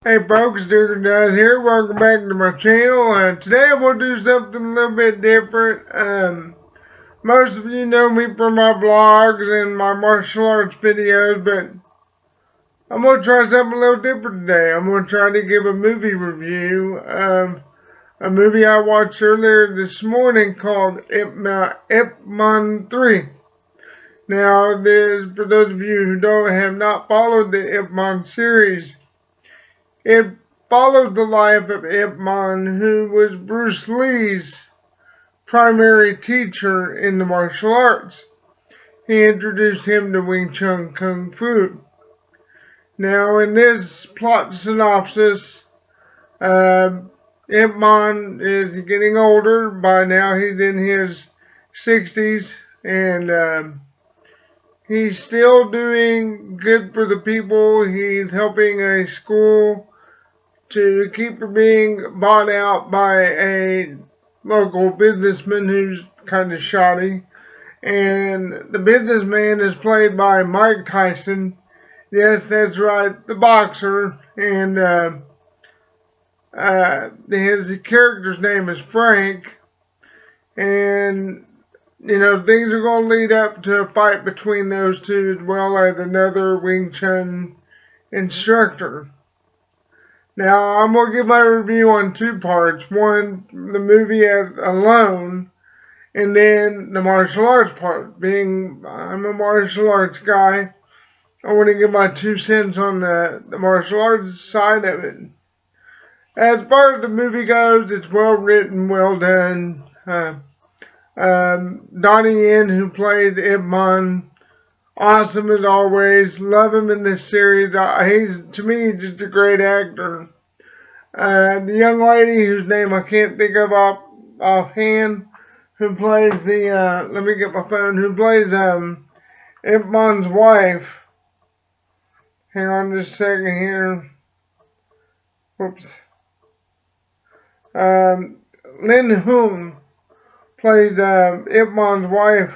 Hey folks, Dooger does here. Welcome back to my channel. Today I'm going to do something a little bit different. Most of you know me from my vlogs and my martial arts videos, but I'm going to try something a little different today. I'm going to try to give a movie review of a movie I watched earlier this morning called Ip Man 3. Now, for those of you who have not followed the Ip Man series, it follows the life of Ip Man, who was Bruce Lee's primary teacher in the martial arts. He introduced him to Wing Chun Kung Fu. Now, in this plot synopsis, Ip Man is getting older. By now, he's in his 60s, and he's still doing good for the people. He's helping a school to keep from being bought out by a local businessman who's kind of shoddy. And the businessman is played by Mike Tyson. Yes, that's right, the boxer. And his character's name is Frank. And, you know, things are going to lead up to a fight between those two, as well as another Wing Chun instructor. Now, I'm going to give my review on two parts. One, the movie as alone, and then the martial arts part. Being I'm a martial arts guy, I want to give my 2 cents on the martial arts side of it. As far as the movie goes, it's well written, well done. Donnie Yen, who plays Ip Man, awesome as always. Love him in this series. To me, just a great actor. The young lady whose name I can't think of offhand, who plays let me get my phone, who plays Ip Man's wife. Hang on just a second here. Whoops. Lin Hoon plays Ip Man's wife,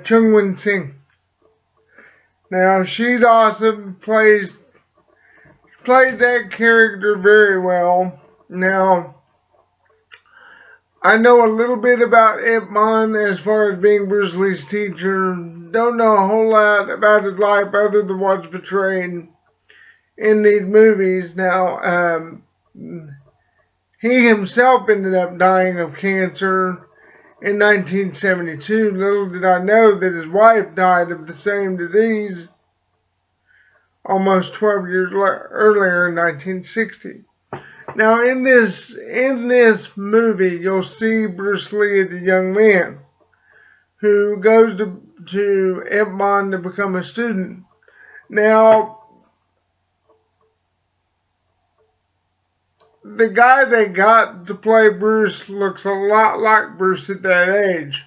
Chung Wen Sing. Now, she's awesome, plays that character very well. Now, I know a little bit about Ip Man as far as being Bruce Lee's teacher. Don't know a whole lot about his life other than what's portrayed in these movies. Now, he himself ended up dying of cancer in 1972. Little did I know that his wife died of the same disease almost 12 years earlier in 1960. Now, in this movie, you'll see Bruce Lee as a young man who goes to Ip Man to become a student. Now, the guy they got to play Bruce looks a lot like Bruce at that age,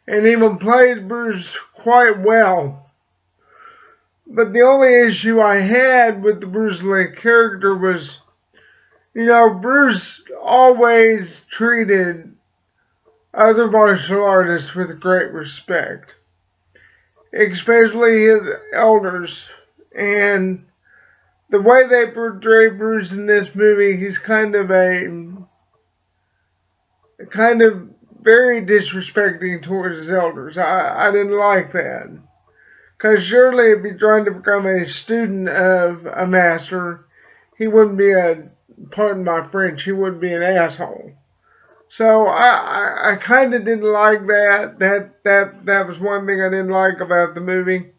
and even plays Bruce quite well. But the only issue I had with the Bruce Lee character was, you know, Bruce always treated other martial artists with great respect, especially his elders. And the way they portray Bruce in this movie, he's kind of very disrespecting towards his elders. I didn't like that. Because surely if he's trying to become a student of a master, he wouldn't be pardon my French, he wouldn't be an asshole. So I kind of didn't like that. That was one thing I didn't like about the movie.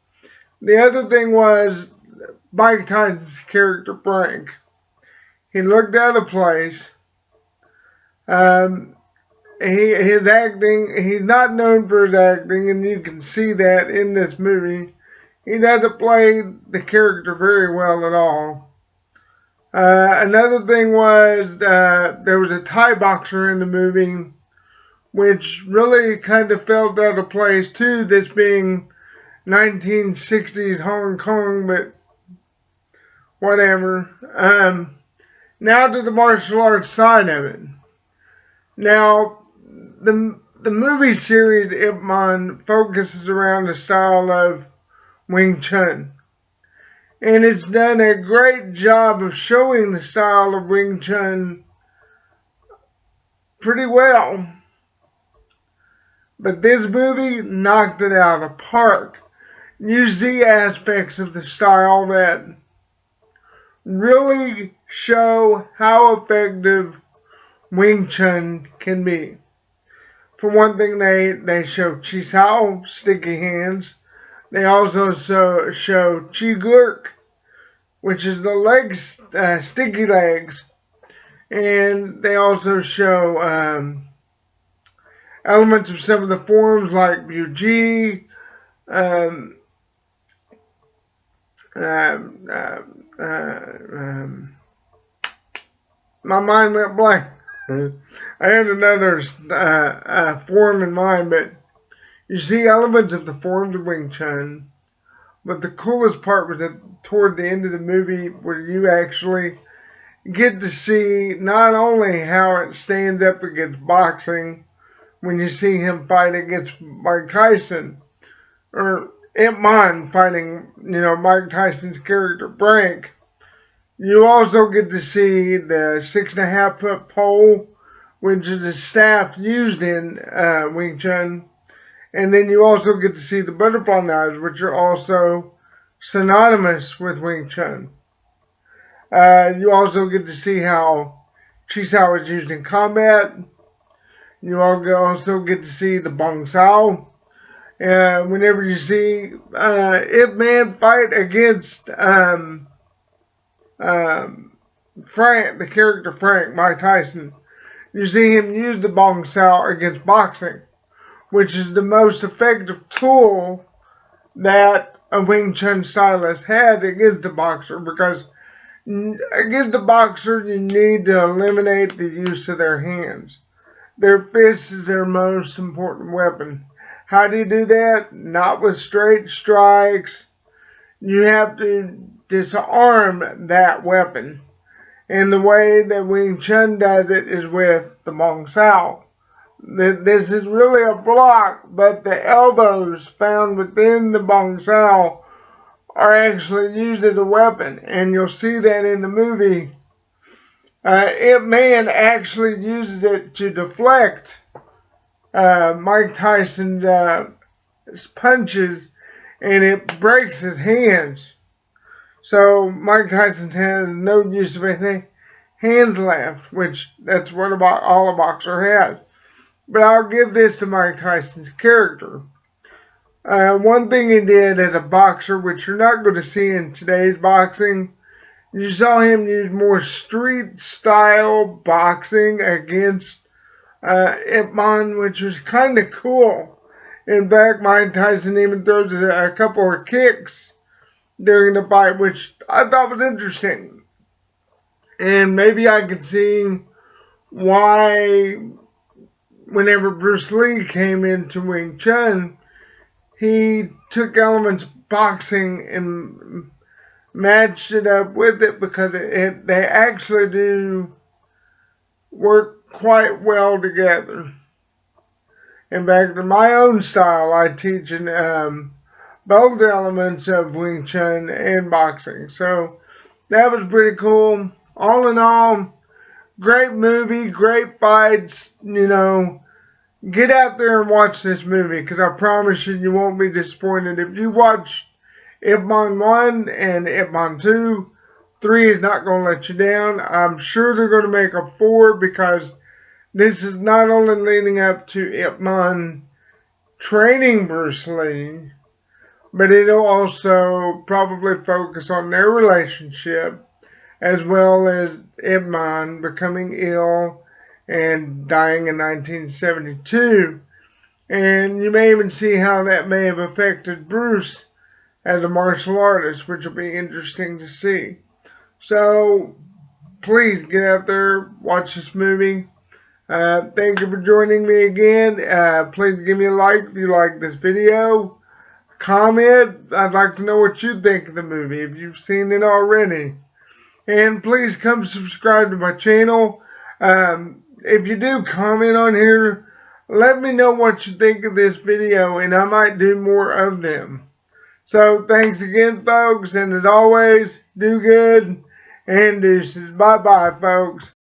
The other thing was Mike Tyson's character, Frank. He looked out of place. His acting, he's not known for his acting, and you can see that in this movie. He doesn't play the character very well at all. Another thing was there was a Thai boxer in the movie, which really kind of felt out of place too, this being 1960s Hong Kong, but whatever. Now to the martial arts side of it. Now, the movie series Ip Man focuses around the style of Wing Chun. And it's done a great job of showing the style of Wing Chun pretty well. But this movie knocked it out of the park. You see aspects of the style that really show how effective Wing Chun can be. For one thing, they show Chi Sao, sticky hands. They also show Chi Gurk, which is the legs, sticky legs. And they also show elements of some of the forms like Buji, um, my mind went blank. I had another form in mind, but you see elements of the forms of Wing Chun. But the coolest part was that toward the end of the movie, where you actually get to see not only how it stands up against boxing when you see him fight against Mike Tyson, or Ip Man fighting, Mike Tyson's character Frank. You also get to see the 6.5-foot pole, which is the staff used in Wing Chun. And then you also get to see the butterfly knives, which are also synonymous with Wing Chun. You also get to see how Chi Sao is used in combat. You also get to see the Bong Sao. Whenever you see Ip Man fight against Frank, the character Frank, Mike Tyson, you see him use the Bong Sao against boxing, which is the most effective tool that a Wing Chun stylist had against the boxer, because against the boxer you need to eliminate the use of their hands. Their fist is their most important weapon. How do you do that? Not with straight strikes. You have to disarm that weapon. And the way that Wing Chun does it is with the Bong Sao. This is really a block, but the elbows found within the Bong Sao are actually used as a weapon. And you'll see that in the movie. Ip Man actually uses it to deflect Mike Tyson's punches, and it breaks his hands. So Mike Tyson has no use of any hands left, which that's what all a boxer has. But I'll give this to Mike Tyson's character. One thing he did as a boxer, which you're not going to see in today's boxing, you saw him use more street style boxing against Ip Man, which was kind of cool. In fact, Mike Tyson even throws a couple of kicks during the fight, which I thought was interesting. And maybe I could see why, whenever Bruce Lee came into Wing Chun, he took elements of boxing and matched it up with it, because they actually do work quite well together. In fact, in my own style, I teach in both elements of Wing Chun and boxing. So that was pretty cool. All in all, great movie, great fights. Get out there and watch this movie, because I promise you won't be disappointed. If you watch Ip Man 1 and Ip Man 2, 3 is not going to let you down. I'm sure they're going to make a 4, because this is not only leading up to Ip Man training Bruce Lee, but it'll also probably focus on their relationship, as well as Ip Man becoming ill and dying in 1972. And you may even see how that may have affected Bruce as a martial artist, which will be interesting to see. So please get out there, watch this movie. Thank you for joining me again. Please give me a like if you like this video. Comment. I'd like to know what you think of the movie, if you've seen it already. And please come subscribe to my channel. If you do comment on here, let me know what you think of this video, and I might do more of them. So thanks again, folks, and as always, do good and deuces. Bye-bye, folks.